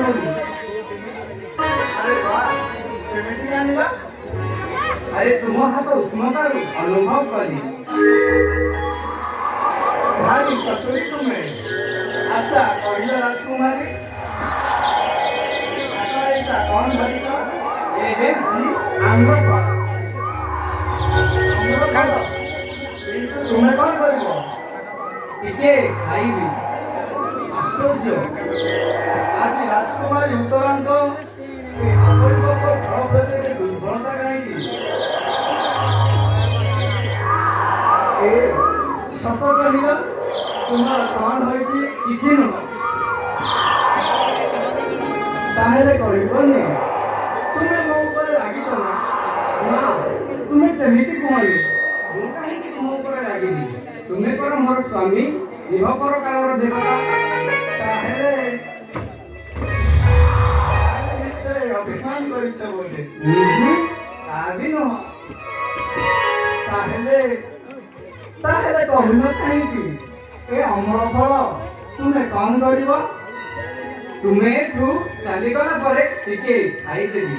ବୋଲି। ଆରେ ବାଃ, କେମିତି ଜାଣିଲ? ଆରେ ତୁମ ହାତ ଉଷ୍ମତାରୁ ଅନୁଭବ କଲି। ଭାରି ଚତୁରୀ ତୁମେ। ଆଚ୍ଛା କହିଲ ରାଜକୁମାରୀ, ହାତରେ ଏଇଟା କ'ଣ ଧରିଛ? ଏ ହେଉଛି ଆମ୍ରଫଳ। ଅମୃତଫଳ? କିନ୍ତୁ ତୁମେ କ'ଣ କରିବ? ଟିକେ ଖାଇବି। ଆଶ୍ଚର୍ଯ୍ୟ, ଆଜି ରାଜକୁମାରୀ ଉତ୍ତରାଙ୍କ ଏ ଅପରିପକ୍ୱ ଫଳ ପ୍ରତି ଦୁର୍ବଳତା କାହିଁକି? ଏ ସତ କହିଲ, ତୁମର କ'ଣ ହୋଇଛି? କିଛି ନୁହଁ। ତାହେଲେ କହିବନି, ତୁମେ ମୋ ଉପରେ ରାଗିଛ ନା? ନା, ତୁମେ ସେମିତି କୁହନି। ମୁଁ କାହିଁକି ତୁମ ଉପରେ ରାଗିବି? ତୁମେ କର ମୋର ସ୍ୱାମୀ, ଇହପର କାଳର ଦେବତା। ତାହେଲେ ନିଶ୍ଚୟ ଅଭିମାନ କରିଛ ବୋଧେ। ତା ବି ନୁହଁ। ତାହେଲେ କହୁନ କାହିଁକି? ଏ ଅମୃତଫଳ ତୁମେ କ'ଣ କରିବ? ତୁମେ ଏଠୁ ଚାଲିଗଲା ପରେ ଟିକେ ଖାଇଦେବି।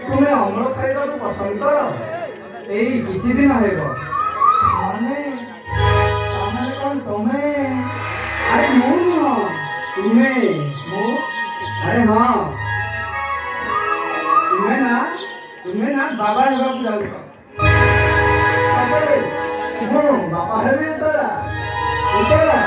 ତୁମେ ଅମୃତ ଖାଇବାକୁ ପସନ୍ଦ କର? ଏଇ କିଛି ଦିନ ହେବ। ମାନେ ତାମାନେ କ'ଣ ତମେ? ଆରେ ମୁଁ ନୁହଁ, ତୁମେ। ମୁଁ? ଆରେ ହଁ, ତୁମେ ନା ବାବା ହେବାକୁ ଯାଉଛ। ସତରେ? ମୁଁ ବାପା ହେବି ଉତ୍ତରା? ଉତ୍ତରା?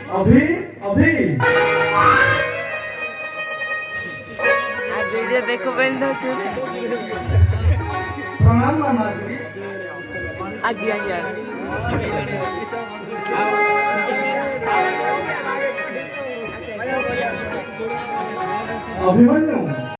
अभी अभी आ वीडियो देखो बंद हो प्रणाम मामा जी। आज्ञा आज्ञा अभिमन्यु